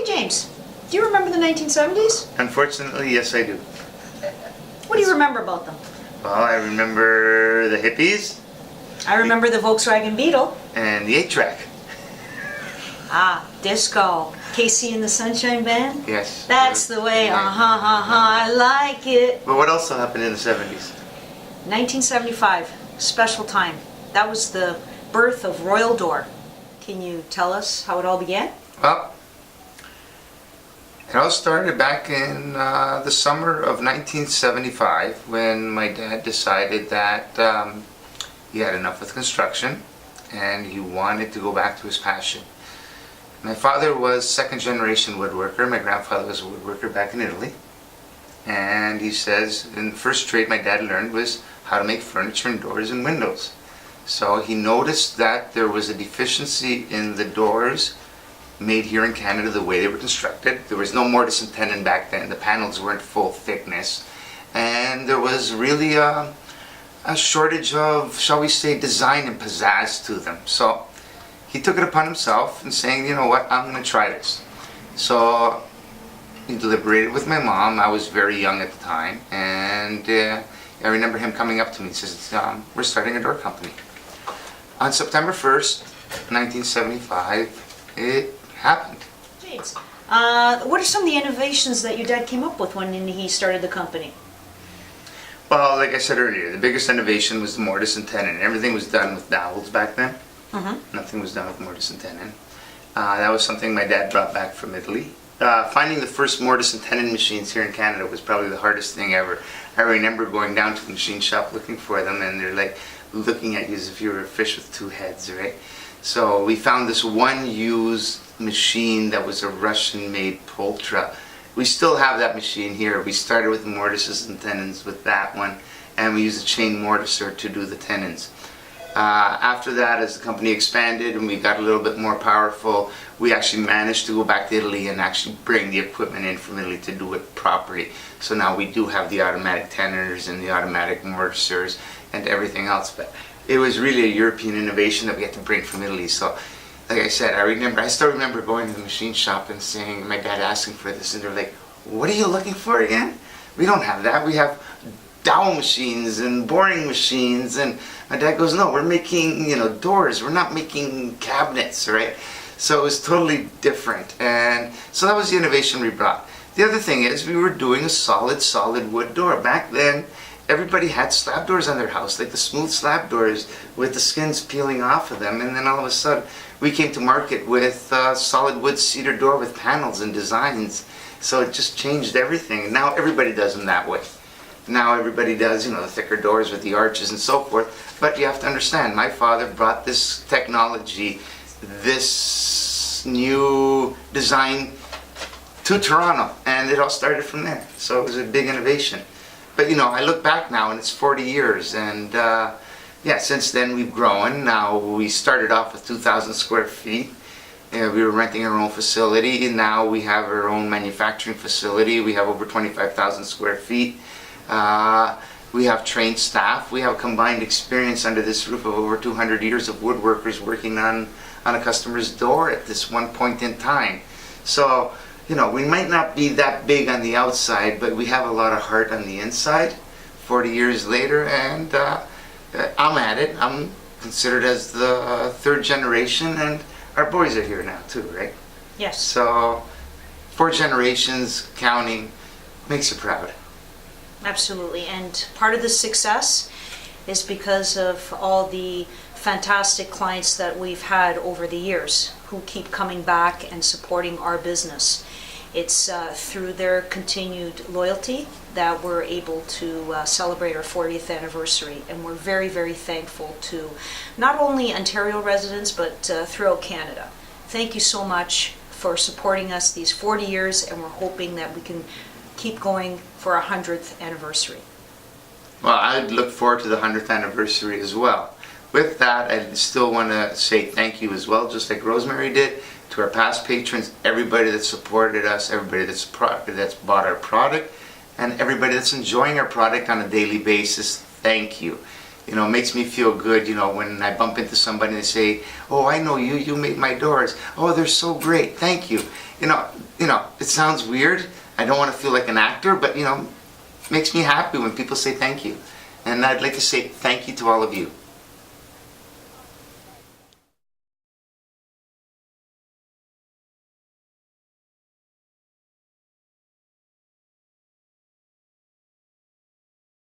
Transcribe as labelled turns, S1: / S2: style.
S1: Hey James, do you remember the 1970s?
S2: Unfortunately, yes I do.
S1: What do you remember about them?
S2: Well, I remember the hippies
S1: I remember the Volkswagen Beetle.
S2: and the 8-track.
S1: Ah, disco. Casey and the Sunshine Band?
S2: Yes.
S1: That's the way, I like it.
S2: But what else happened in the 70s?
S1: 1975, special time. That was the birth of Royal Door. Can you tell us how it all began?
S2: Well, it all started back in the summer of 1975 when my dad decided that he had enough with construction and he wanted to go back to his passion. My father was second-generation woodworker. My grandfather was a woodworker back in Italy. And he says, in the first trade my dad learned was how to make furniture and doors and windows. So he noticed that there was a deficiency in the doors made here in Canada the way they were constructed. There was no mortise and tenon back then. The panels weren't full thickness. And there was really a shortage of, shall we say, design and pizzazz to them. So he took it upon himself and saying, you know what, I'm going to try this. So he deliberated with my mom. I was very young at the time, and I remember him coming up to me and says, we're starting a door company. On September 1st, 1975, it happened.
S1: James, what are some of the innovations that your dad came up with when he started the company?
S2: Well, like I said earlier, the biggest innovation was the mortise and tenon. Everything was done with dowels back then. Nothing was done with mortise and tenon. That was something my dad brought back from Italy. Finding the first mortise and tenon machines here in Canada was probably the hardest thing ever. I remember going down to the machine shop looking for them, and they're like looking at you as if you were a fish with two heads, right? So we found this one used machine that was a Russian-made Poltra. We still have that machine here. We started with mortises and tenons with that one, and we used a chain mortiser to do the tenons. After that, as the company expanded and we got a little bit more powerful, we actually managed to go back to Italy and actually bring the equipment in from Italy to do it properly. So now we do have the automatic tenors and the automatic mortisers and everything else. But it was really a European innovation that we had to bring from Italy. So, like I said, I still remember going to the machine shop and saying, my dad asking for this, and they're like, what are you looking for again? We don't have that. We have dowel machines and boring machines. And my dad goes, no, we're making, doors. We're not making cabinets, right? So it was totally different. And so that was the innovation we brought. The other thing is we were doing a solid wood door. Back then, everybody had slab doors on their house, like the smooth slab doors with the skins peeling off of them. And then all of a sudden, we came to market with solid wood cedar door with panels and designs. So it just changed everything. And now everybody does them that way. Now everybody does, the thicker doors with the arches and so forth. But you have to understand, my father brought this technology, this new design to Toronto, and it all started from there. So it was a big innovation. But I look back now and it's 40 years, and since then we've grown. Now we started off with 2,000 square feet. We were renting our own facility, and now we have our own manufacturing facility. We have over 25,000 square feet. We have trained staff. We have combined experience under this roof of over 200 years of woodworkers working on a customer's door at this one point in time. So, we might not be that big on the outside, but we have a lot of heart on the inside 40 years later, and I'm at it. I'm considered as the third generation, and our boys are here now too, right?
S1: Yes.
S2: So 4 generations counting makes you proud.
S1: Absolutely. And part of the success is because of all the fantastic clients that we've had over the years who keep coming back and supporting our business. It's through their continued loyalty that we're able to celebrate our 40th anniversary, and we're very, very thankful to not only Ontario residents but throughout Canada. Thank you so much for supporting us these 40 years, and we're hoping that we can keep going for our 100th anniversary.
S2: Well, I'd look forward to the 100th anniversary as well. With that, I still want to say thank you as well, just like Rosemary did, to our past patrons, everybody that supported us, everybody that's bought our product, and everybody that's enjoying our product on a daily basis. Thank you. It makes me feel good, when I bump into somebody and they say, oh, I know you made my doors. Oh, they're so great. Thank you. you know, it sounds weird. I don't want to feel like an actor, but, you know, it makes me happy when people say thank you. And I'd like to say thank you to all of you.